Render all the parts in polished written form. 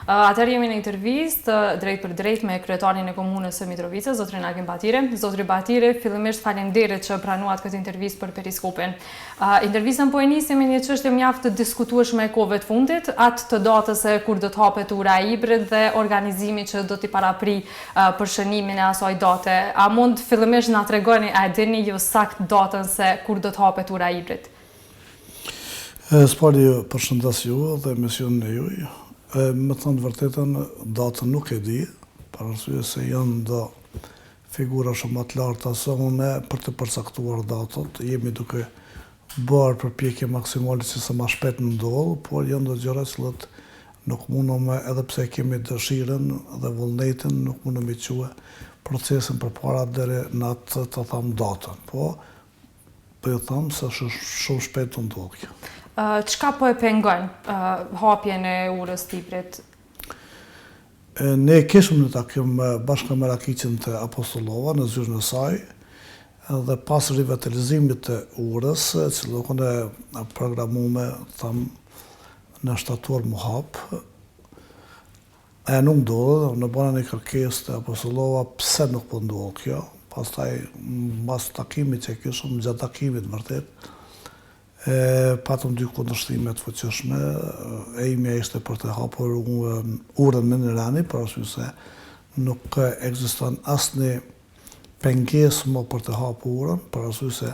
Atëherë jemi në intervistë drejt për drejt me kryetarin e komunës së Mitrovicës, zotrin Agim Batire. Zotri Batire, fillimisht faleminderit që pranuat këtë intervistë për Periskopin. Intervistën po e nisim me një çështje mjaft të diskutueshme e kohëve të fundit, atë të datës e kur do të hapet ura e hibrid dhe organizimi që do t'i parapri për shënimin e asaj date. A mund fillimisht na tregoni, a e dini ju sakt datën se kur do të hapet ura e hibrid? Spari përshëndes ju dhe emisionin e juaj. Me thënë vërtetën, datën nuk e di, për arsye se janë do figura shumë të larta se une për të përcaktuar datët. Jemi duke bërë përpjekje maksimale që sa më shpejt në ndodhë, por janë do gjëra që nuk mundëm, edhe pse kemi dëshirën dhe vullnetin, nuk mundëm i quë procesin përpara deri në atë të thamë datën. Po ju thamë se shumë shpejt të ndodhë kjo. Çka po e pengon hapjen e urës të hibrid? Ne kishëm në takim bashkë me Rakicin të Apostollova në zyrën e saj, dhe pas rivitalizimit të urës, që lokën e programume, thamë, në shtatuar mu hapë, e nuk ndodhë, në bëna një kërkes të Apostollova, pse nuk po ndodhë kjo, pastaj mas takimit që kishëm, gjatë takimit vërtet, patëm dy kundërshtimet të fuqishme, e imja ishte për të hapur urën me në rani, për arsye se nuk ekziston asnjë pengesë më për të hapur urën, për arsye se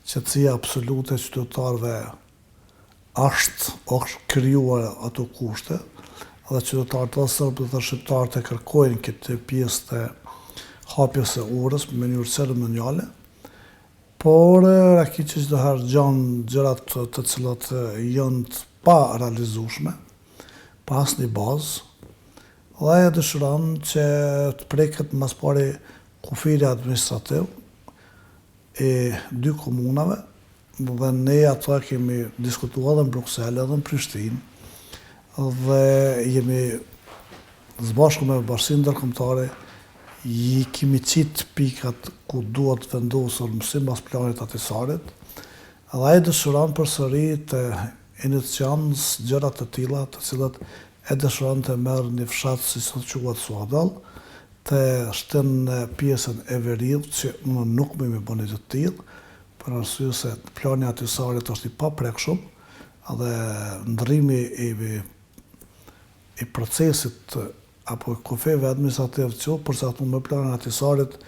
qetësia absolute e qytetarëve është krijuar ato kushte, dhe qytetarët dhe sërbë dhe shqiptarët e kërkojnë këtë pjesë të hapjes së urës me mënyrë ceremoniale. Por Rakici çdo herë gjan gjërat të cilat janë të pa realizueshme, pa asnjë bazë, dhe e dëshiron që të preket mas pari kufiri administrativ e dy komunave, dhe ne ato kemi diskutuar edhe në Bruxelles, edhe në Prishtinë, dhe jemi zbashku me Bashkinë Ndërkombëtare, i kemi qitë pikat ku duhet vendosur sipas planit atisarit, dhe ai dëshiron përsëri të iniciojnë gjërat të tilla, të cilat e dëshiron të merr një fshat si sot quhet Suadall, të shtën në pjesën e Veriut, që unë nuk më bëni të tillë, për arsye se plani atisarit është i paprekshëm, dhe ndrrimi i procesit apo kufeve administrativ që përcaktuar me planin atisarit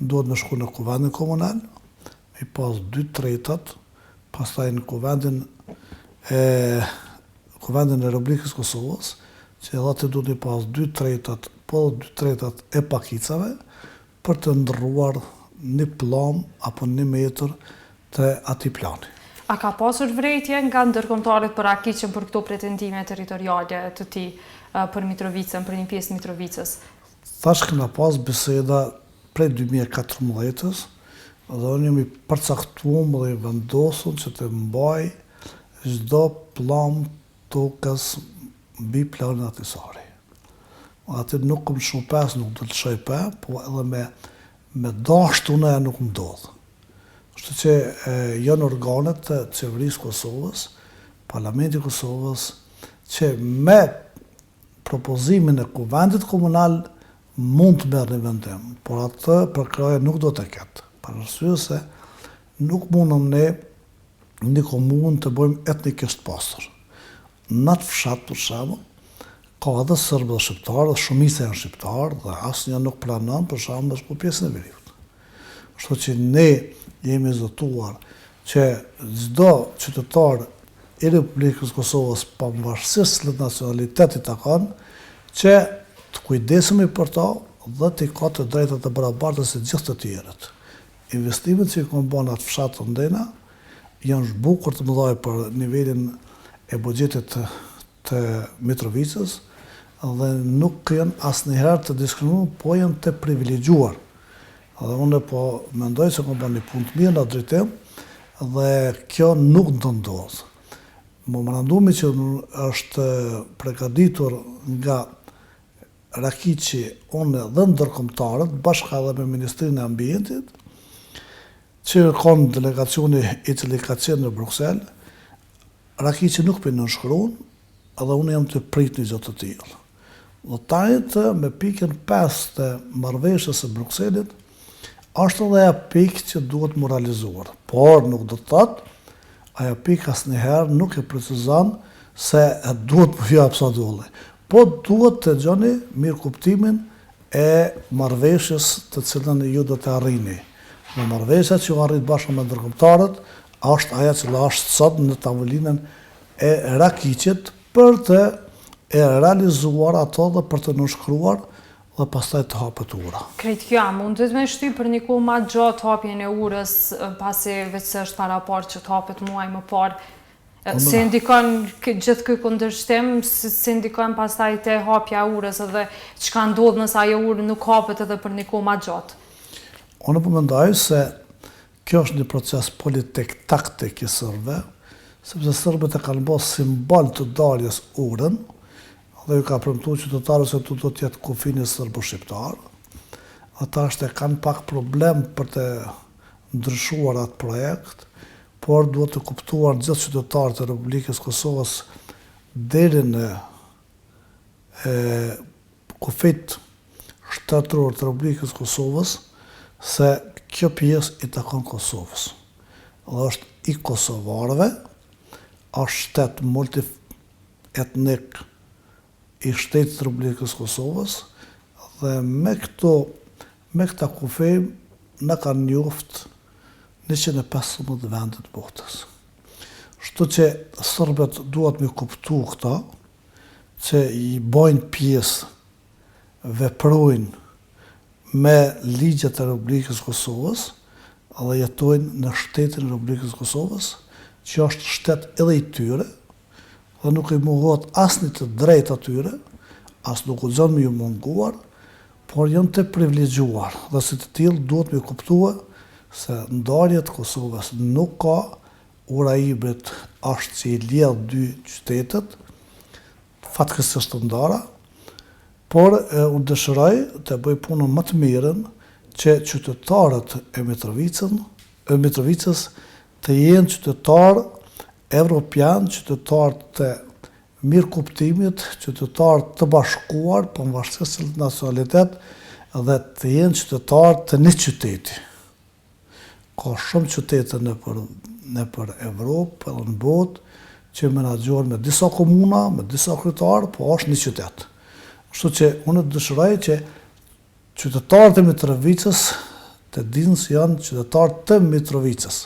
duhet me shku në kuvendin komunal, i pas 2 tretat, pastaj në kuvendin e Republikës Kosovës, që edhe aty duhet i pas 2 tretat, po 2 tretat e pakicave, për të ndërruar një plan apo një metër të atij plani. A ka pasur vërejtje nga ndërkombëtarët për Rakicin për këto pretendime territoriale të tij për Mitrovicën, për një pjesë Mitrovicës? Thash kena pas biseda prej 2014-ës, dhe unë jemi përcaktuar dhe i vendosur që të mbaj çdo plan tokës mbi planin atisari. Aty nuk kam shumë pas, nuk do të shoj pa, po edhe me dashur unë nuk më ndodh. Kështu që janë organet të qeverisë Kosovës, Parlamenti Kosovës, që me propozimin e kuvendit komunal mund të merr një vendim, por atë përkraje nuk do të ketë. Për arsye se nuk mundëm ne një komunë të bëjmë etnikisht pastër. Në atë fshat, për shembull, ka edhe serbë dhe shqiptarë, dhe shumica janë shqiptarë, dhe asnjë nuk pranon për shembull për pjesën e Veriut. Kështu që ne jemi zotuar që çdo qytetar i Republikës Kosovës, pavarësisht të nacionalitetit të kanë, që të kujdesemi për ta dhe të ka të drejtat të barabarta si gjithë të tjerët. Investimet që i kanë bërë atë fshat të ndena janë zhbukur të mëdha për nivelin e buxhetit të Mitrovicës, dhe nuk janë asnjëherë të diskriminuar, po janë të privilegjuar. Dhe unë po mendoj se kanë bërë një punë të mirë në atë drejtim, dhe kjo nuk do ndodhë. Memorandumi që është përgatitur nga Rakici, unë dhe ndërkombëtarët, bashkë edhe me Ministrinë e Ambientit, që kanë delegacioni i cili ka qenë në Bruxelles, Rakici nuk për nënshkruan, edhe unë jam të prit një gjë të tillë. Dhe tajt me pikën 5 të marrëveshjes së Brukselit, është edhe ajo pikë që duhet moralizuar. Por nuk do të thotë, ajo pikë asnjëherë nuk e precizon se duhet më jap sa dolli. Po duhet të gjoni mirë kuptimin e marrëveshjes të cilën ju do të arrini. Në marrëveshja që ju arrit bashkë me ndërkombëtarët, është ajo që është sot në tavolinën e Rakicit për të e realizuar ato dhe për të nënshkruar dhe pastaj të hapet ura. Krejt kjo, mundet me shty për një kohë ma gjatë hapjen e urës, pasi veç se është para parë që të hapet muaj më parë, se ndikon gjithë këj kundërshtim, se ndikon pastaj të hapja e urës edhe çka ndodh nëse ajo urë nuk hapet edhe për një kohë ma gjatë? Unë po mendoj se kjo është një proces politik taktik i serbëve, sepse serbët e kanë bërë simbol të daljes urën, dhe ju ka premtuar qytetarët se tu do të jetë kufini serbo-shqiptar. Ata e kanë pak problem për të ndryshuar atë projekt, por duhet të kuptuar gjithë qytetarët e Republikës Kosovës deri në kufit shtetëror të Republikës Kosovës se kjo pjesë i takon Kosovës. Dhe është i kosovarëve, është shtet multietnik i shtetit të Republikës Kosovës dhe me këta kufi në kanë njoft 115 vendet botës. Shtu që sërbet duhet me kuptu këta, që i bojnë pjesë, veprojnë me ligjet e Republikës Kosovës dhe jetojnë në shtetin e Republikës Kosovës, që është shtet edhe i tyre, dhe nuk i mungohet asnjë të drejtë atyre, as nuk u zon me ju munguar, por janë të privilegjuar dhe si të tillë duhet me kuptua se ndarja e Kosovës nuk ka ura hibrit është që i lidh dy qytetet, fatkeqësisht të ndara, por unë dëshiroj të bëj punën më të mirën që qytetarët e Mitrovicës të jenë qytetarë evropian, qytetarë të mirë kuptimit, qytetarë të bashkuar, pavarësisht të nacionalitet, dhe të jenë qytetarë të një qyteti. Ka shumë qytete nëpër Evropë edhe në botë që menaxhohen me disa komuna, me disa kryetarë, po është një qytet. Kështu që unë dëshiroj që qytetarët e Mitrovicës të dinë se janë qytetarë të Mitrovicës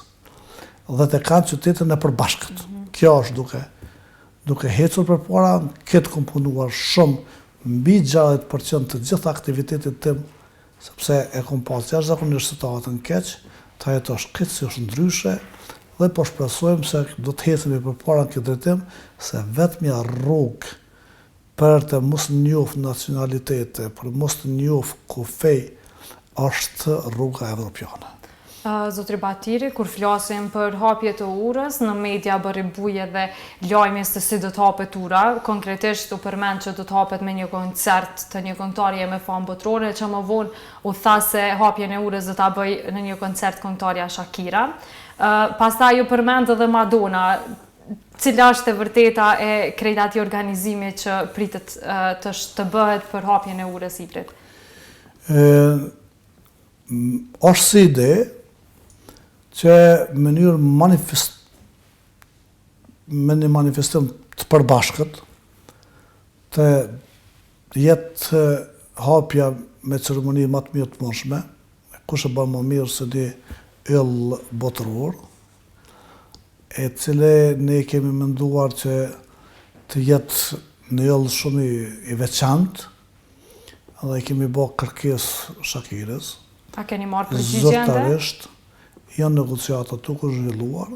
dhe të kanë qytetin e përbashkët. Kjo është duke hecur përpara, këtë kom punuar shumë, mbi 60% të gjithë aktivitetit tim, sepse e kom pas jashtëzakonisht situatën keq, ta jetosh këtë si është ndryshe, dhe po shpresojmë se do të hecemi përpara në këtë drejtim, se vetmja rrugë për të mos njoh nacionalitete, për mos të njoh kufej, është rruga evropiane. Zotri Batiri, kur flasim për hapje të urës, në media bëri buje dhe lajme se si do të hapet ura, konkretisht u përmend që do të hapet me një koncert të një këngëtarie me famë botërore, që më vonë u tha se hapjen e urës do ta bëj në një koncert këngëtarja Shakira. Pastaj u përmend edhe Madonna, cila është e vërteta e krejt atij organizimi që pritet të bëhet për hapjen e urës hibrit? Është si ide që me një manifestim të përbashkët të jetë hapja me ceremoni më të mirë të mundshme, kush e bën më mirë se një yll botëror, e cile ne kemi menduar që të jetë një yll shumë i veçantë, dhe kemi bërë kërkesë Shakirës. A keni marrë përgjigje ende? Zyrtarisht janë negociata duke zhvilluar,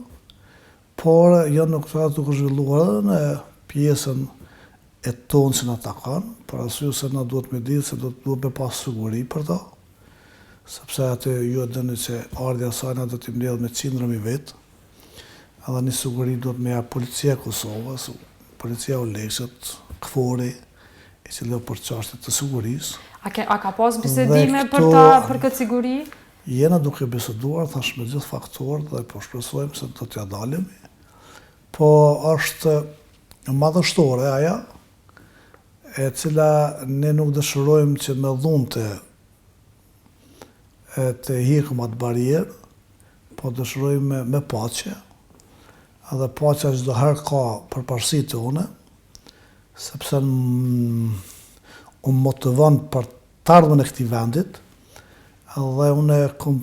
por janë negociata duke zhvilluar edhe në pjesën e tonë që na takon, për arsye se na duhet me ditë se duhet me pas siguri për to, sepse atë ju e dini që ardha e saj na do t'i mbledh me qindra mijë vetë, edhe një siguri duhet me jap policia e Kosovës, policia Olekshit, KFOR-i, i cili për çështje të sigurisë. A ka pas bisedime për këtë siguri? Jena duke biseduar, thash me gjithë faktorët dhe po shpresojmë se do t'ja dalemi. Po është madhështore aja, e cila ne nuk dëshirojmë që me dhunte të hikëm atë barierë, po dëshirojmë me paqe, edhe paqja çdo herë ka përparësi të une, sepse unë motivon për të ardhmen e këtij vendit, edhe une kom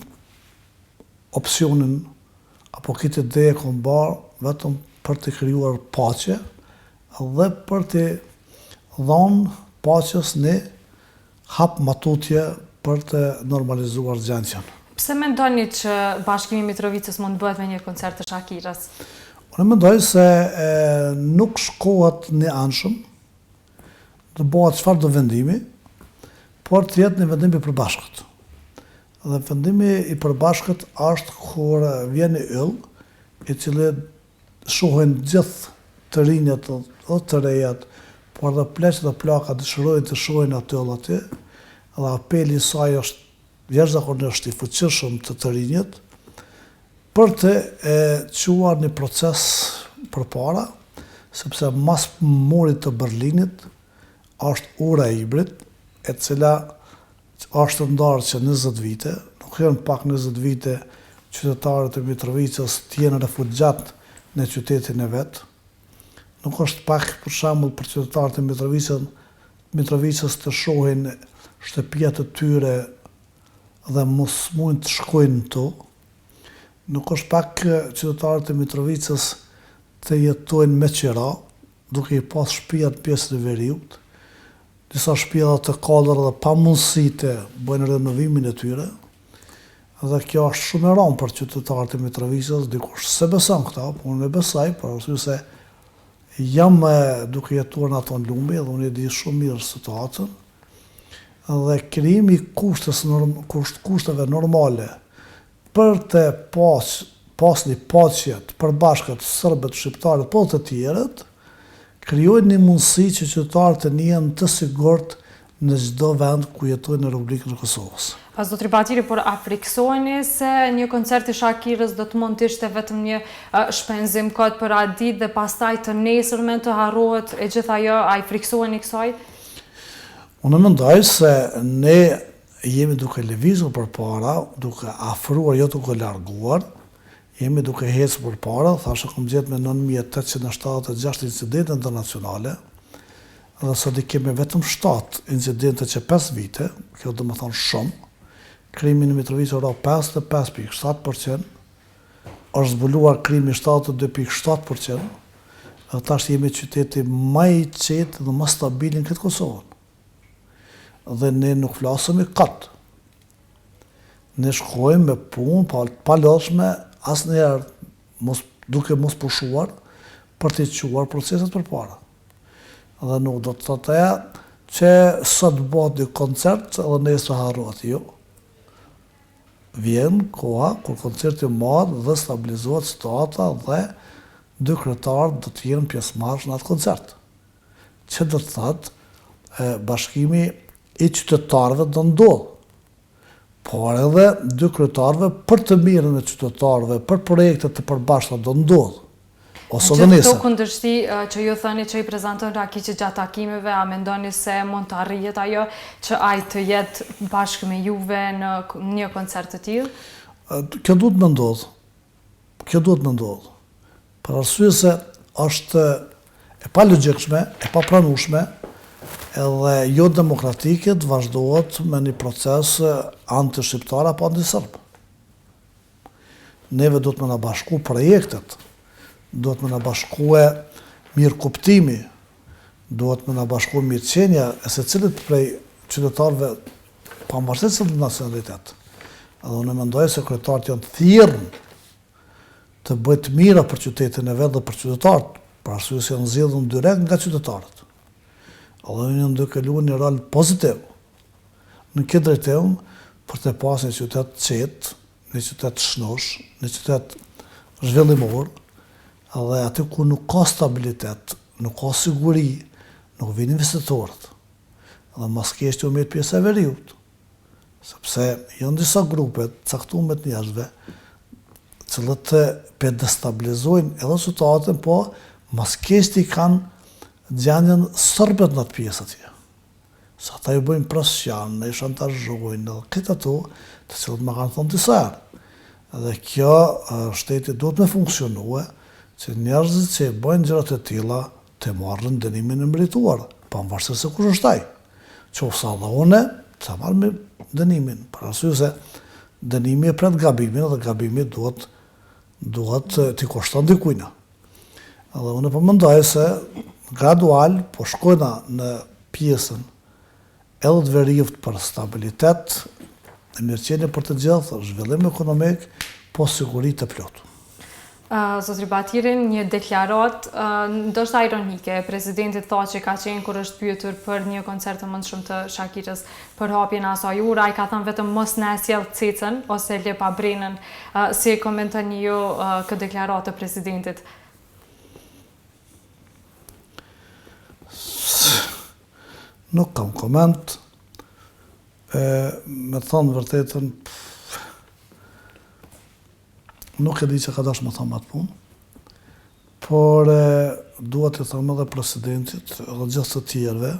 opsionin, apo këtë ide e kom barë vetëm për të krijuar paqe, dhe për të dhonë paqes një hap matutje për të normalizuar gjendjen. Pse mendoni që Bashkimi Mitrovicës mund bëhet me një koncert të Shakirës? Unë mendoj se nuk shkohet një anshëm, të bëhet çfarë do vendimi, por të jetë një vendim i përbashkët. Dhe vendimi i përbashkët është kur vjen një yll, i cili shohin gjithë të rinjët o të rejat, por dhe pleqët dhe plaka dëshirojnë të shohin aty o aty, dhe apeli i saj është jashtëzakonisht i fuqishëm të rinjët, për të quar një proces përpara, sepse mas murit të Berlinit është ura e Ibrit, e cila është ndarë që 20 vite, nuk janë pak 20 vite qytetarët e Mitrovicës të jenë refugjat në qytetin e vetë. Nuk është pak për shembull për qytetarët e Mitrovicës të shohin shtëpiat e tyre dhe mos mund të shkojnë to. Nuk është pak qytetarët e Mitrovicës të jetojnë me qira, duke i pas shtëpiat pjesën e veriut, disa shtëpia të kalër dhe pa mundësi të bëjnë renovimin e tyre, dhe kjo është shumë e rëndë për qytetarët e Mitrovicës, dikush se beson këta, po unë e besoj, për arsye se jam duke jetuar në ato lumbi dhe unë e di shumë mirë situatën, dhe krijimi i kushteve normale për të pas një paqe të përbashkët serbët, shqiptarët, po të tjerët, krijojnë një mundësi që qytetarët të njihen të sigurt në çdo vend ku jetojnë në Republikën e Kosovës. Pas Zotri Batiri, por a friksoheni se një koncert i Shakirës do të mund të ishte vetëm një shpenzim kot për atë ditë dhe pastaj të nesërmen të harrohet e gjithë ajo, a i friksoheni kësaj? Unë mendoj se ne jemi duke lëvizur përpara, duke afruar, jo duke larguar, jemi duke ecur përpara, thashë kom gjetur me 9876 incidente internacionale, dhe sot i kemi vetëm 7 incidente që 5 vite, kjo do më thonë shumë, krimi në Mitrovicë ora 55.7%, është zbuluar krimi 72.7%, dhe tash jemi qyteti më i qetë dhe më stabil në këtë Kosovën. Dhe ne nuk flasëm i katë. Ne shkojmë me punë, pa lodhshme, asnjëherë duke mos pushuar, për të quar proceset përpara. Dhe nuk do të thotë që sot bëhet një koncert edhe nesër harrohet, jo. Vjen koha kur koncerti madh dhe stabilizohet situata dhe dy kryetarët do të jenë pjesëmarrësh në atë koncert. Që do të thotë bashkimi i qytetarëve do ndodh. Por edhe dy kryetarëve për të mirën e qytetarëve, për projekte të përbashkëta do ndodh. Ose dhe nesër. Gjithë këto kundërshti që ju thëni që i prezanton Rakiqi gjatë takimeve, a mendoni se mund të arrijet ajo që ai të jetë bashkë me juve në një koncert të tillë? Kjo duhet më ndodh. Kjo duhet më ndodh. Për arsye se është e pa logjikshme, e pa pranueshme, edhe jo demokratike të vazhdohet me një proces anti-shqiptar apo anti-serb. Neve do të më na bashku projektet, do të më na bashkue mirë kuptimi, do të më na bashkue mirë qenja e secilit prej qytetarëve pavarësisht se nacionalitet. Edhe unë mendoj se kryetarët janë të thirrën të bëjë të mira për qytetin e vet dhe për qytetarët, për arsye se janë zgjedhur direkt nga qytetarët. Edhe unë jam duke luajtur një rol pozitiv në këtë drejtim për të pasur një qytet të qetë, një qytet shnosh, një qytet zhvillimor, edhe aty ku nuk ka stabilitet, nuk ka siguri, nuk vinë investitorët. Edhe mas keq u merr pjesë e veriut, sepse janë disa grupe të caktuara të njerëzve, të cilët të destabilizojnë edhe situatën, po mas keq i kanë gjendjen sërbet në atë pjesë atje. Sa ta ju bëjmë presion, ne i shantazhojnë, edhe këtë ato, të cilët më kanë thonë disa herë. Dhe kjo shteti duhet me funksionue, që njerëzit që i bëjnë gjërat e tilla të marrin dënimin e merituar, pavarësisht se kush është ai. Qofsa dhe une, të marrë me dënimin, për arsye se dënimi e pret gabimin dhe gabimi duhet t'i kushton dikujna. Edhe unë po mendoj se gradual po shkojna në pjesën edhe të veriut për stabilitet, e mirëqenie për të gjithë, zhvillim ekonomik, po siguri të plotë. Zotri Batirin, një deklarat ndoshta ironike. Presidenti tha që ka qenë kur është pyetur për një koncert të mëndshëm të Shakirës për hapjen e asaj ure, ai ka thënë vetëm mos na sjell cecën ose le pa brenën. Si komentoni ju këtë deklaratë të presidentit? Nuk kam koment. Me thonë vërtetën, nuk e di që ka dash më thonë atë punë, por duhet të thëmë edhe presidentit edhe gjithë të tjerëve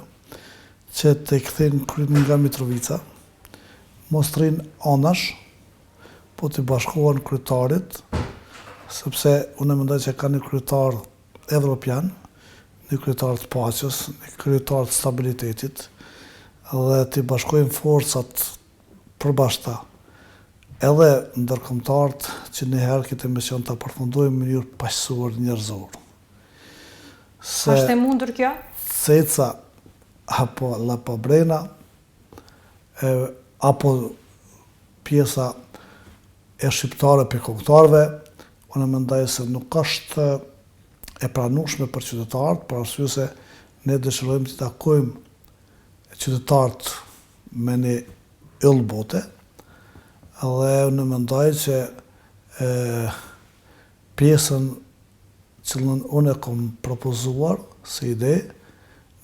që të këthejnë krymin nga Mitrovica, mos të rinë anash, po të bashkohen kryetarit, sepse unë e mendoj që ka një kryetar evropian, një kryetar të paqes, një kryetar të stabilitetit, dhe të bashkojnë forcat përbashkëta, edhe ndërkombëtarët që njëherë këtë emision të përfundojnë në mënyrë paqësor njerëzor. Është e mundur kjo? Ceca apo lapa brena, apo pjesa e shqiptare për kombëtarëve, unë mendoj se nuk është e pranueshme për qytetarët, për arsye se ne dëshirojmë të takojmë qytetarët me një yll bote, dhe unë mendoj që pjesën që unë e kom propozuar si ide,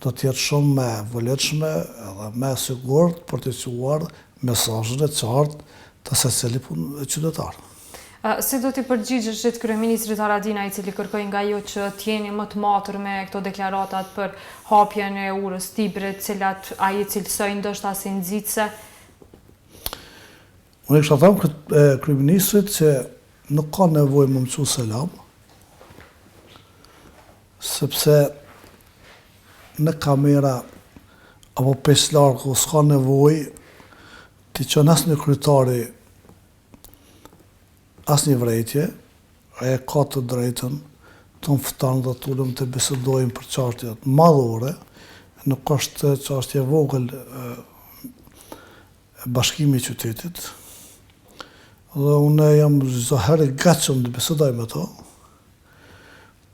do t'jetë shumë me vëlletshme edhe me sigurt për të quar mesazhin e qartë të secili qytetar. Si do t'i përgjigjeshit kryeministrit Haradinaj, i cili kërkoi nga ju që t'jeni më të matur me këto deklaratat për hapjen e urës Tibrit, cilat ai cilësoi ndoshta si nxitse? Unë kisha thënë kryeministrit që nuk ka nevojë më mësu selam, sepse në kamera apo peslarku s'ka nevojë t'i qenë asnjë kryetari asnjë vrejtje, e ka të drejtën të mfton dhe të ulëm të bisedojmë për çështjet madhore, nuk është çështje vogël bashkimi i qytetit. Dhe unë jam çdo herë i gatshëm të bisedoj me to,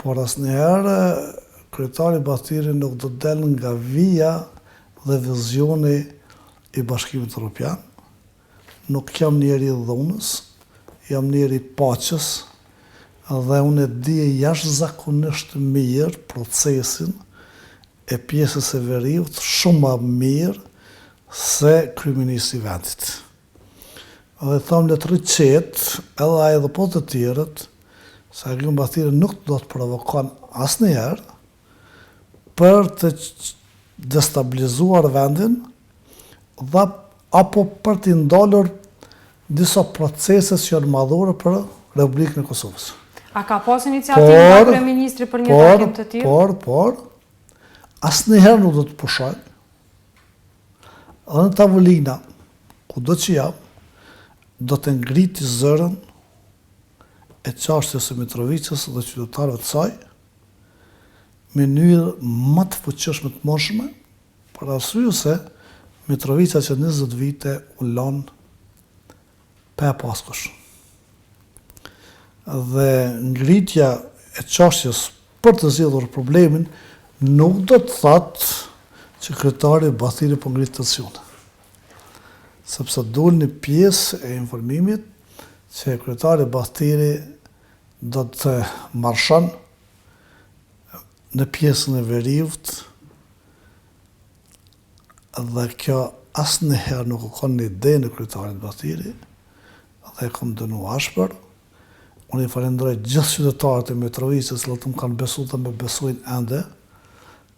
por asnjëherë kryetari Batiri nuk do të del nga vija dhe vizioni i Bashkimit Evropian. Nuk jam njeri i dhunës, jam njeri i paqes, dhe unë e di jashtëzakonisht mirë procesin e pjesës e veriut shumë më mirë se kryeministri i vendit. Dhe thamë le të rriqet, edhe ai dhe po të tjerët, se Ergjon Batirin nuk do të provokon asnjëherë për të destabilizuar vendin dhe apo për të ndalur disa procese që janë madhore për Republikën e Kosovës. A ka pas iniciativë nga kryeministri për një takim të tillë? Por, asnjëherë nuk do të pushoj. Edhe në tavolina, kudo që jam, do të ngriti zërin e çështjes së Mitrovicës dhe qytetarëve të saj, në mënyrë më të fuqishme të mundshme, për arsye se Mitrovica që 20 vite u lën pa paskush. Dhe ngritja e çështjes për të zgjidhur problemin nuk do të thotë që kryetari Batiri po ngrit tensione. Sepse dol një pjesë e informimit që kryetari Batiri do të marshon në pjesën e veriut, dhe kjo asnjëherë nuk ka një ide në kryetarin Batiri, dhe e kam dënu ashpër. Unë i falenderoj gjithë qytetarët e Mitrovicës që më kanë besuar dhe më besojnë ende,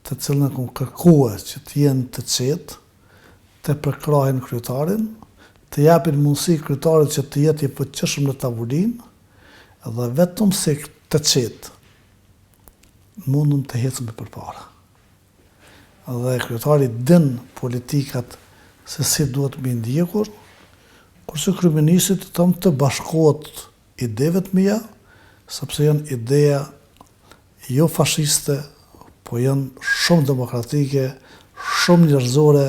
të cilën kom kërkua që të jenë të qetë, të përkrahin kryetarin, të japin mundësi kryetarit që të jetë i fuqishëm në tavolinë, dhe vetëm se të qetë mundëm të hecëm përpara. Dhe kryetari din politikat se si duhet me ndjekur, kurse kryeministit të thëmë të bashkohet ideve të mia, sepse janë ideja jo fashiste, po janë shumë demokratike, shumë njerëzore,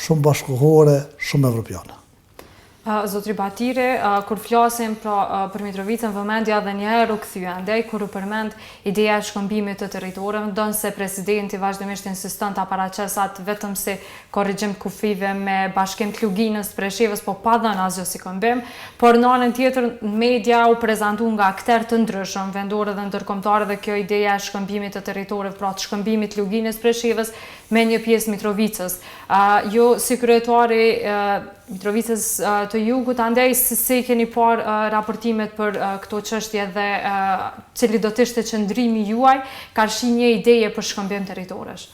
shumë bashkohore, shumë evropiane. Zotri Batire, kur flasim për Mitrovicën, vëmendja dhe njëherë u kthye andej, kur u përmend ideja e shkëmbimit të territorëve, ndonë se presidenti vazhdimisht insiston të paraqesat vetëm si korrigjim të kufive me bashkim të Luginës, Preshevës, po pa dhënë asgjë si këmbim, por në anën tjetër media u prezantu nga akter të ndryshëm, vendore dhe ndërkombëtare, dhe kjo ideja e shkëmbimit të territorëve, pra të shkëmbimit të Luginës, Preshevës me një pjesë Mitrovicës. Jo si kryetari Mitrovicës të Jugut, andaj si keni parë raportimet për këto çështje dhe cili do të ishte qëndrimi juaj, ka shi një ideje për shkëmbim territoresh?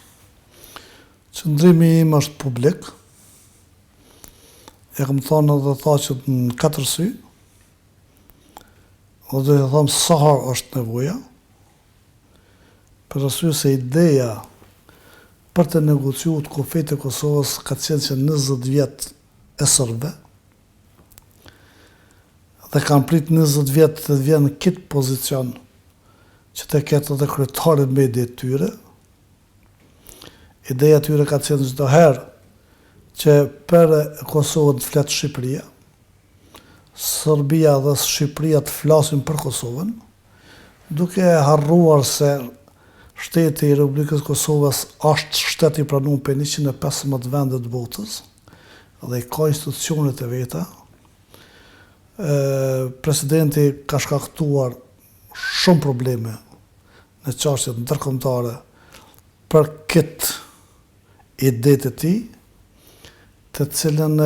Qëndrimi im është publik. E kam thonë edhe thaqët në 4 sy, o dhe thëmë sa herë është nevoja, për arsye se ideja për të negociuar të kufit e Kosovës ka qenë që 20 vjet e sërbe, dhe kanë prit 20 vjet të vjen në këtë pozicion që të ketë edhe kryetarit me ide tyre. Ideja tyre ka qenë çdo herë që për Kosovën të fletë Shqipëria, Serbia dhe Shqipëria të flasin për Kosovën, duke harruar se shteti i Republikës Kosovës është shteti i pranuar për 115 vendet të botës dhe ka institucionet e veta. Presidenti ka shkaktuar shumë probleme në çështjet ndërkombëtare për këtë ide të tij, të cilën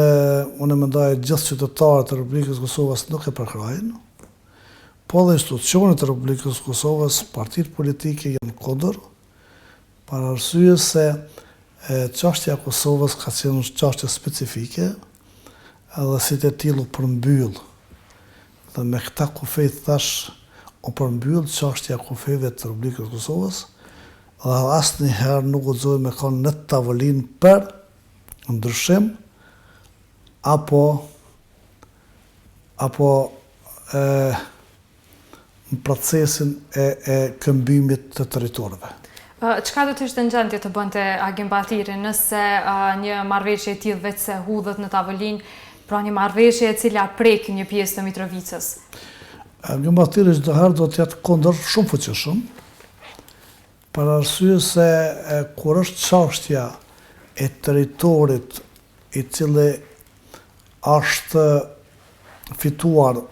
unë mendoj gjithë qytetarët e Republikës Kosovës nuk e përkrahin, po dhe institucionet e Republikës Kosovës, partitë politike janë kundër, për arsye se çështja e Kosovës ka qenë çështje specifike, edhe si të tillë u përmbyll. Dhe me këta kufi thash, u përmbyll çështja e kufive të Republikës Kosovës, dhe asnjëherë nuk guxoj me kanë në tavolinë për ndryshim apo në procesin e këmbimit të territorëve. Çka do të ishte në gjendje të bënte Agim Batiri nëse një marrëveshje e tillë vetë se hudhet në tavolinë, pra një marrëveshje e cila prek një pjesë të Mitrovicës? Agim Batiri çdo herë do të jetë kundër shumë fuqishëm, për arsye se kur është çështja e territorit i cili është fituar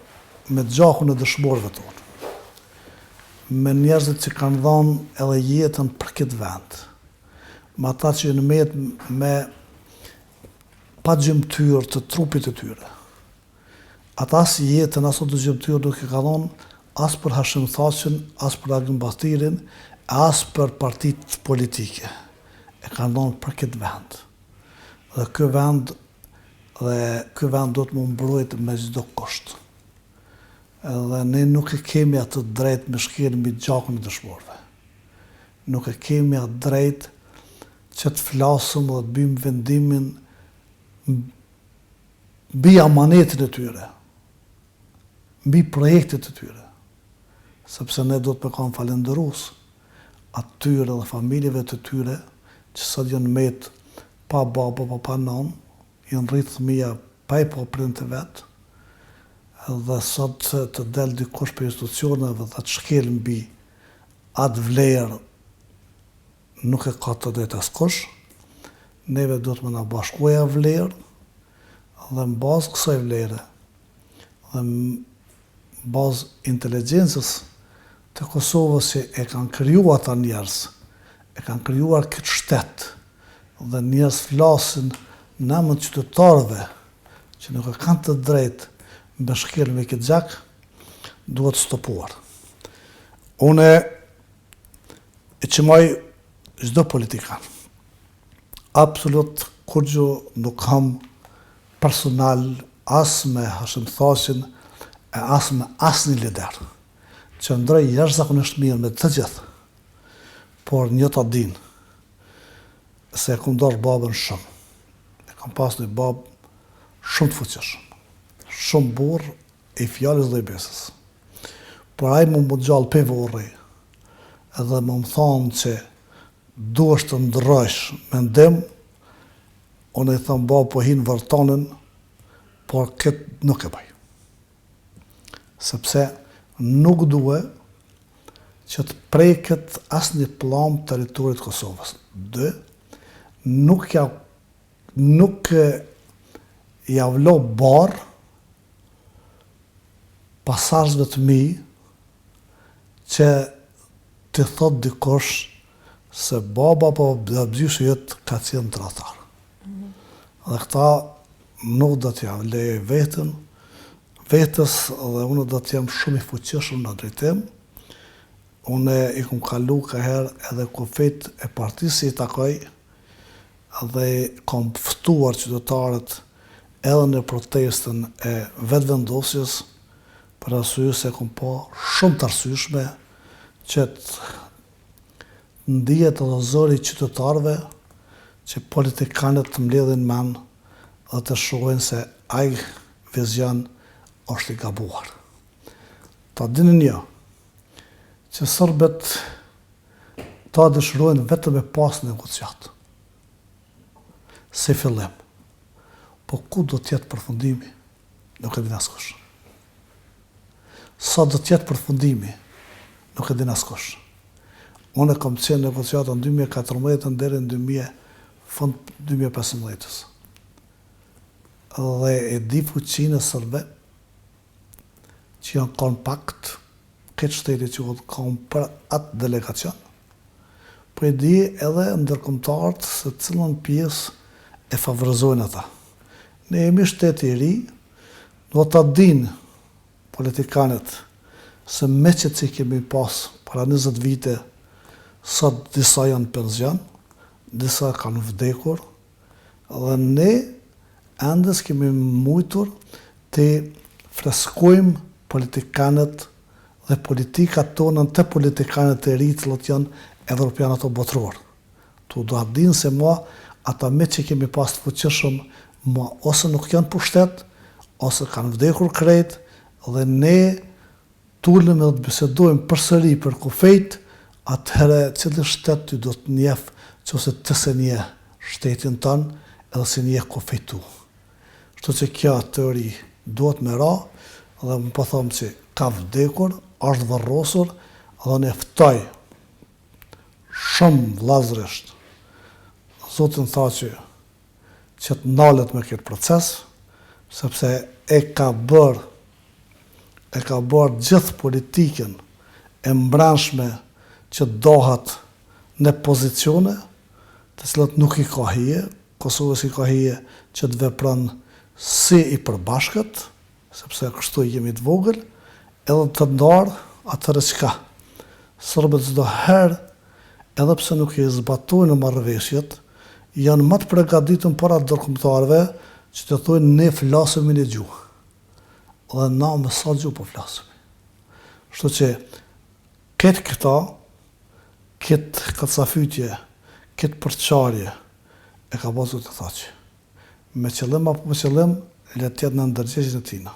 me gjakun e dëshmorëve tonë, me njerëzit që kanë dhënë edhe jetën për këtë vend, me ata që në metë me pa gjymtyr të trupit të tyre. Ata si jetën aso të gjymtyr nuk e ka dhënë as për Hashim Thaqin, as për Agim Batirin, as për partitë politike. E kanë dhënë për këtë vend. Dhe ky vend do të më mbrojtë me çdo kusht. Edhe ne nuk e kemi atë drejt me shkel mbi gjakun e dëshmorëve. Nuk e kemi atë drejt që të flasëm dhe të bëjmë vendimin mbi amanetin e tyre, mbi projektet e tyre, sepse ne do të me kanë falendërues atyre dhe familjeve të tyre që sot janë met pa baba, pa nan, janë rritë fëmija pa i po prind të vetë, dhe sot të del dikush për institucioneve dhe të shkel mbi atë vlerë nuk e ka të drejtë askush. Neve do të më na bashkoja vlerë dhe në bazë kësaj vlere dhe në bazë inteligjencës të Kosovës që e kanë krijuar ata njerëz, e kanë krijuar këtë shtet dhe njerëz flasin në emër të qytetarëve që nuk e kanë të drejtë me shkel me këtë gjak, duhet stopuar. Une e qëmaj çdo politikan. Absolut kur gjë nuk kam personal as me Hashim Thaqin e as me asnjë lider. Qëndroj jashtëzakonisht mirë me të gjithë, por një ta din se e kam dorë babën shumë. E kam pas një babë shumë të fuqishëm, shumë burr i fjalës dhe i besës. Por ai më gjallë pe vorri, edhe më thonë që duhesh të ndrojsh mendim, unë i thëmë babë po hinë vërtonën, por këtë nuk e bëj. Sepse nuk duhe që të preket asnjë pllum territorit Kosovës. 2. Nuk ja vlo barë pasazhve të mi që të thot dikush se baba po bëgjysh jetë ka qenë tradhtar. Dhe këta nuk do t'ja vlej vetës dhe unë do t'jem shumë i fuqishëm në drejtim. Unë i kum kalu ka herë edhe kufit e partisë i takoj dhe kom ftuar qytetarët edhe në protestën e vetëvendosjes për arsye se kom pa shumë të arsyeshme që të ndihet edhe zëri i qytetarëve që politikanët të mbledhin men dhe të shohin se ai vizion është i gabuar. Ta dini një, që sërbet ta dëshirojnë vetëm me pas negociat. Si fillim. Po ku do t'jetë përfundimi? Nuk e din askush. Sa do t'jetë përfundimi? Nuk e din askush. Unë e kam qenë negociata në 2014 deri në fund 2015. Dhe e di fuqinë e sërbe që janë kompakt këtë shteti që kanë për atë delegacion, po e di edhe ndërkombëtarët se cilën pjesë e favorizojnë ata. Ne jemi shteti i ri, do ta dinë politikanët se me që kemi pas para 20 vite, sot disa janë penzion, disa kanë vdekur, dhe ne endes kemi mujtur të freskojmë politikanët dhe politikat tonën të politikanët e ri cilët janë evropianët o botëror. Tu do dinë se ata me që kemi pas të fuqishëm, ose nuk janë pushtet, ose kanë vdekur krejt, dhe ne tullim dhe të bisedojmë përsëri për kufejt, atëherë cili shtet ty do të njeh që ose të se nje shtetin tënë, edhe se nje kufejtu. Shto që kjo teori duhet me ra, dhe më po thomë që ka vdekur, është varrosur, dhe ne ftoj shumë vllazërisht. Zotin tha që të nalet me këtë proces, sepse e ka bërë gjithë politikën e mbranshme që dohat në pozicione, të cilat nuk i ka hije, Kosovës i ka hije që të vepron si i përbashkët, sepse kështu jemi të vogël, edhe të ndarë atëre qka. Sërbet çdo herë, edhe pse nuk i zbatojnë marrëveshjet, janë më të përgatitën para ndërkombëtarëve që të thonë ne flasëm në gjuhë. Dhe na me sa gjuhë po flasëm. Kështu që këtë kacafytje, këtë përçarje, e ka bazu të thaqë. Me qëllim apo me qëllim, le të jetë në ndërgjegjën e tina.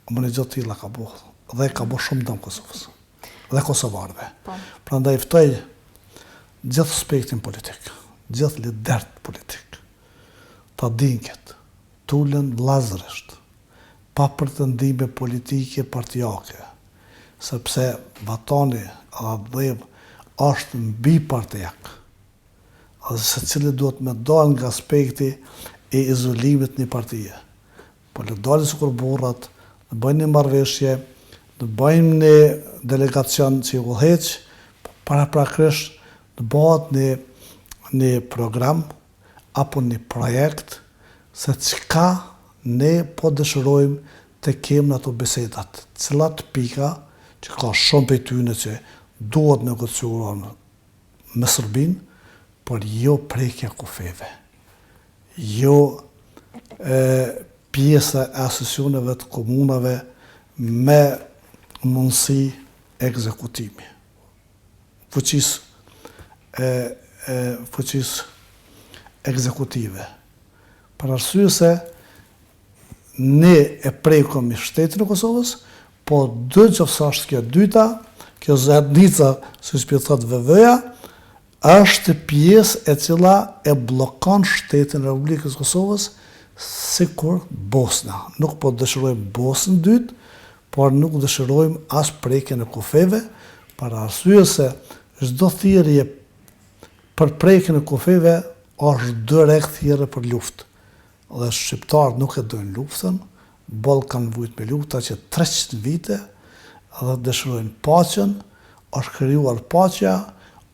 Më një gjatë tila ka bo, dhe ka bo shumë dëmë Kosovës, dhe Kosovarëve. Pra ndaj ftoj gjithë spektin politik, gjithë lidert politik, ta dinket, tullen vllazërisht, pa pretendime politike partijake, sepse vatani dhe është mbi partijak, dhe se cili duhet me dalë nga aspekti e izolimit një partije. Po le dalë si kur burrat, në bëjnë një marrëveshje, në bëjnë një delegacion që i udhëheq, para prakrisht në bëhet një program apo një projekt se çka ne po dëshirojmë të kemë në ato bisedat, cilat pika që ka shumë për tyne që duhet negociuar me Serbinë, por jo prekja kufeve, jo pjesa e asesioneve të komunave me mundësi ekzekutimi. Fuqis ekzekutive. Për arsye se ne e prekëm i shtetin e Kosovës, po qoftë është kjo dyta, kjo zednica, si shpjetot VV-ja, është pjesë e cila e blokon shtetin e Republikës Kosovës sikur Bosna. Nuk po dëshirojmë Bosnën dytë, por nuk dëshirojmë as prekjen e kufeve, për arsye se çdo thirrje për prekjen e kufeve është direkt thirrje për luftë. Dhe shqiptarët nuk e dojnë luftën, bollë kanë vujt me lufta që 300 vite, dhe dëshirojnë paqen, është krijuar paqja,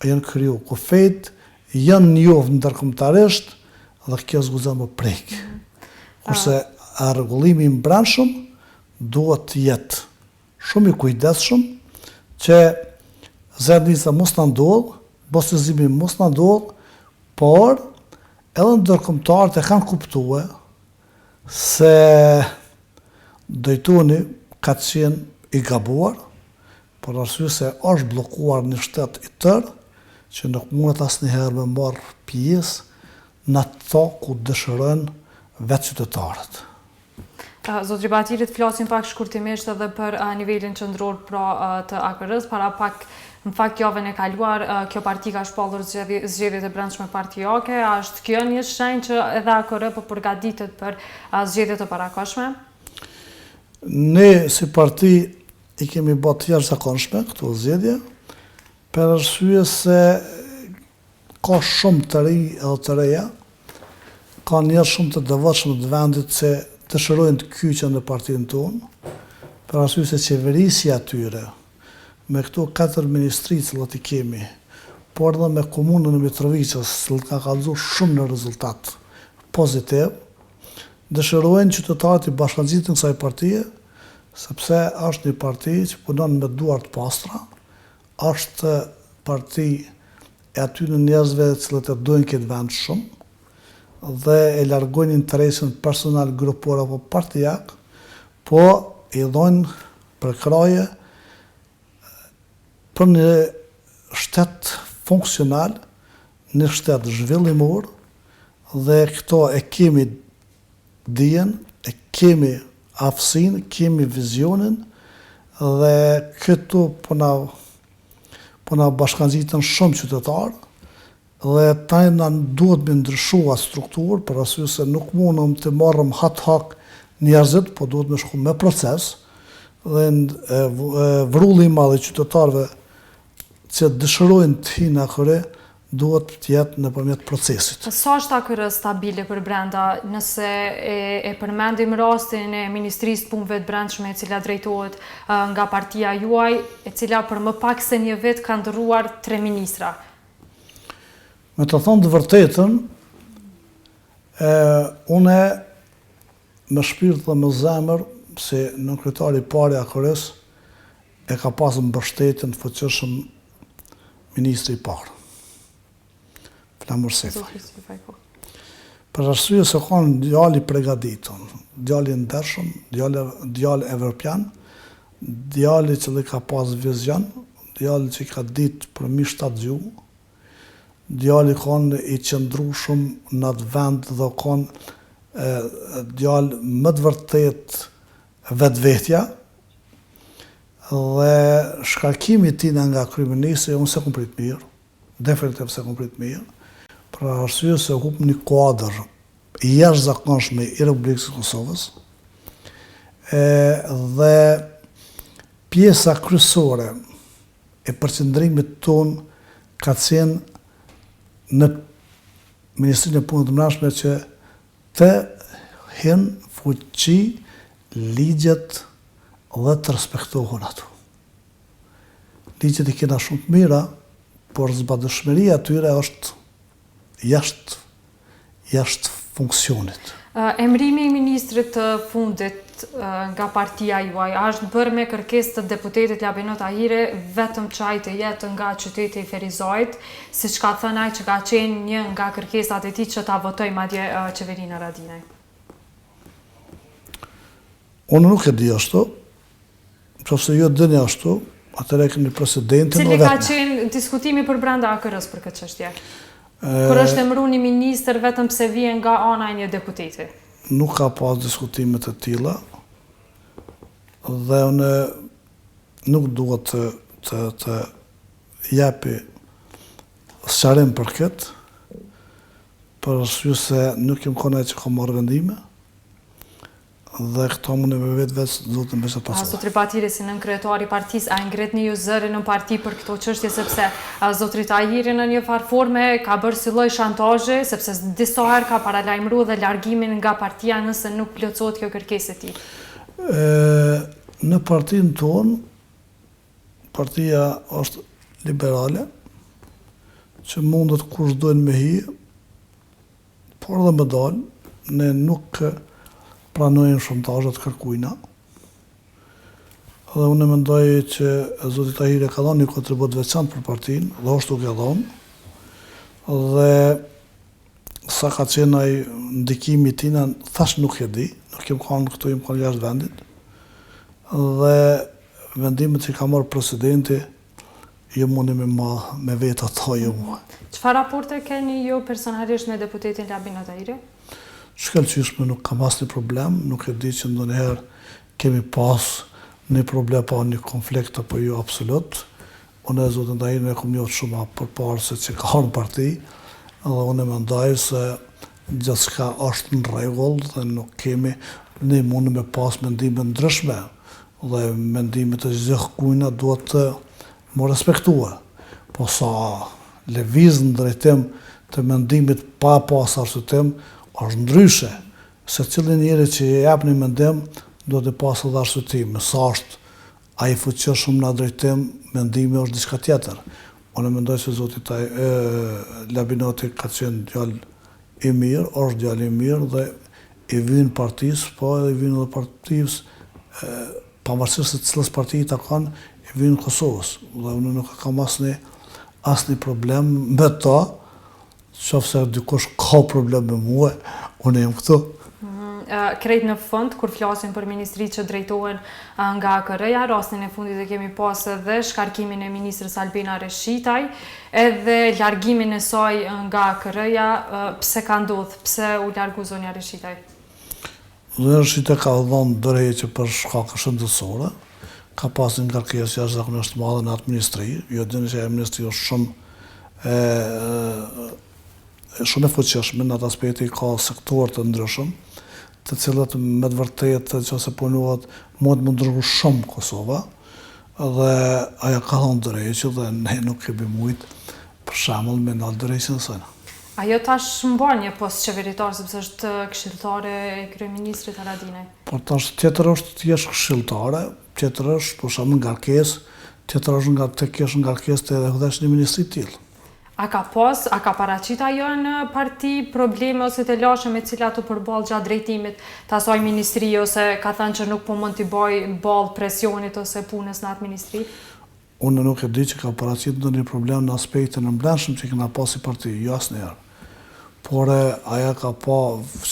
janë krijuar kufet, janë njohur ndërkombëtarisht dhe kjo zguzon më prek. Kurse rregullimi i brendshëm duhet të jetë shumë i kujdesshëm që zednica mos na ndodh, bosnizimi mos na ndodh, por edhe ndërkombëtarët e kanë kuptuar se Daytoni ka qenë i gabuar, por arsye se është bllokuar një shtet i tërë që nuk mundet asnjëherë me marrë pjesë në ato ku dëshirojnë vetë qytetarët. Zotri Batirit, flasim pak shkurtimisht edhe për nivelin qendror të AKR-s, para pak në fakt javën e kaluar kjo parti ka shpallur zgjedhjet e brendshme partijake, a është kjo një shenjë që edhe AKR po përgatitet për zgjedhjet e parakohshme? Ne si parti i kemi bërë të jashtëzakonshme këto zgjedhje, për arsye se ka shumë të rinj edhe të reja, ka njerëz shumë të devotshëm të vendit që dëshirojnë të kyqen në partinë tonë, për arsye se qeverisja atyre, me këto 4 ministri që i kemi, por edhe me komunën e Mitrovicës, që ka kallëzuar shumë në rezultat pozitiv, dëshirojnë qytetarët i bashkangjitin kësaj partie, sepse është një parti që punon me duar të pastra, është parti e atyre njerëzve cilët e dojnë këtë vend shumë, dhe e largojnë interesin personal, grupor apo partijak, po i dhojnë përkraje për një shtet funksional, një shtet zhvillimor, dhe këto e kemi dijen, e kemi aftësinë, kemi vizionin, dhe këtu po na bashkangjitën shumë qytetarë, dhe tajna duhet me ndryshua strukturë, për arsye se nuk mundëm të marrëm hak njerëzit, po duhet me shku me proces, dhe vrulli i madh i qytetarëve që dëshirojnë të hinë AKR duhet të jetë nëpërmjet procesit. Sa është AKR stabile për brenda, nëse e përmendim rastin e Ministrisë të Punëve të Brendshme, e cila drejtohet nga partia juaj, e cila për më pak se një vit ka ndërruar 3 ministra? Me të thonë të vërtetën, une me shpirt dhe me zemër, se nënkryetari i parë i AKR-s e ka pasur mbështetjen fuqishëm ministri i parë, Flamur Sefaj. Për arsye se ka një djalë i përgatitur, djalë i ndershëm, djalë evropian, djalë që ka pas vizion, djalë që ka ditë për mi 7 gjuhë, djalë kanë i qëndrueshëm në atë vend dhe kanë djalë më të vërtet vetvetja, dhe shkarkimi i tij nga kryeministri unë se kom prit mirë, definitiv se kom prit mirë, për arsye se hup një kuadër i jashtëzakonshëm i Republikës së Kosovës, dhe pjesa kryesore e përqendrimit ton ka qenë në Ministrinë e Punëve të Brendshme që të hinë fuqi ligjet dhe të respektohen ato. Ligjet i kena shumë të mira, por zbatëshmëria atyre është jashtë funksionit. Emrimi i ministrit të fundit nga partia juaj është bërë me kërkesë të deputetit Labino Tahiri vetëm që ai të jetë nga qyteti i Ferizajt, siç ka thënë ai që ka qenë një nga kërkesat e tij që ta votoj madje qeverinë e Radinaj. Unë nuk e di ashtu, nëse ju dini ashtu, atëherë keni precedentin Cili vetëm. ka qenë diskutimi për brenda AKR-s për këtë çështje? Kur është emëruar një ministër vetëm pse vjen nga ana e një deputeti. Nuk ka pas diskutimet e tilla dhe unë nuk duhet të japi sqarim për këtë, për arsye se nuk jem konaj që ka marrë vendime dhe këto mund me vetë zotin besat pasur. Zotri Batiri, si nën kryetari i partisë, a ngretni ju zërin në parti për këto çështje sepse zotri Tahiri në një farë forme ka bërë si lloj shantazhi, sepse disa herë ka paralajmëruar dhe largimin nga partia nëse nuk plotësohet kjo kërkesë e tij. Në partinë tonë, partia është liberale, që mundet kush dojnë me hi, por dhe me dalë, ne nuk pranojnë shantazhet kërkujna. Dhe unë mendoj që zoti Tahiri ka dhënë një kontribut veçantë për partinë, dhe është duke dhënë. Dhe sa ka qenë ai ndikimi i tij, thash nuk e di, nuk kem kanë këtu, jem kanë jashtë vendit. Dhe vendimet që ka marrë presidenti, ju mundi me vetë ato ju mua. Çfarë raporte keni ju personalisht me deputetin Labino Tahiri? Shkëlqyshme nuk kam asnjë problem, nuk e di që ndonjëherë kemi pas një problem pa një konflikt apo jo absolut. Unë e zotin Tahiri e kom njohur shumë përpara se që ka në parti, dhe unë mendoj se gjithçka është në rregull dhe nuk kemi, ne mundi me pas mendime ndryshme dhe mendimet e gjithë kujna duhet të më respektua. Po sa lëviz në drejtim të mendimit pa pas arsyetim, është ndryshe, se cilin njeri që i jep një mendim, do të pasë edhe arsyetim. Sa është ai fuqishëm në drejtim, mendimi është diçka tjetër. Unë mendoj se zoti Labinoti ka qenë djalë i mirë, është djalë i mirë dhe i vyn partisë, po edhe i vyn edhe partisë, pavarësisht se cilës parti ta kanë, i vyn Kosovës. Dhe unë nuk kam asnjë problem me to. Qofse dikush ka problem me mua, unë jam këtu. Krejt në fund, kur flasim për ministri që drejtohen nga AKR-ja, rastin e fundit e kemi pas edhe shkarkimin e ministrës Albina Reshitaj, edhe largimin e saj nga AKR-ja, pse ka ndodhur, pse u largu zonja Reshitaj? Zonja Reshitaj ka dhënë dorëheqje për shkake shëndetësore, ka pasur një ngarkesë jashtëzakonisht të madhe në atë ministri, jo dini që ajo ministri është shumë e fuqishme në atë aspekti, ka sektorë të ndryshëm, të cilët me të vërtetë nëse punohet mund të ndryshojë shumë Kosova, dhe ajo ka dhënë drejtë dhe ne nuk kemi mujt për shembull me ndal drejtën e saj. Ajo tash mban një post qeveritar sepse është këshilltare e kryeministrit Haradinaj. Por tash tjetër është të jesh këshilltare, tjetër është për shembull ngarkesë, tjetër është të kesh ngarkesë të edhe hudhesh një ministri të tillë. A ka paraqit ajo në parti probleme ose të lashme me cilat u përball gjatë drejtimit të asaj ministri, ose ka thënë që nuk po mund t'i bëj ball presionit ose punës në atë ministri? Unë nuk e di që ka paraqit ndonjë problem në aspektin e mbrëmshëm që kena pas si parti, jo asnjëherë. Por ajo ka pa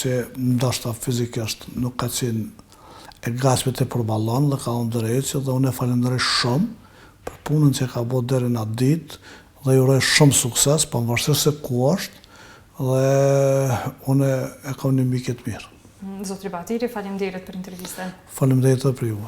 që ndoshta fizikisht nuk ka qenë e gatshme të përballon dhe ka dhënë drejtë, dhe unë e falenderoj shumë për punën që ka bërë deri në atë ditë, dhe ju uroj shumë sukses, pavarësisht se ku është, dhe unë e kam një mikë të mirë. Zotri Batiri, faleminderit për intervistën. Faleminderit për ju.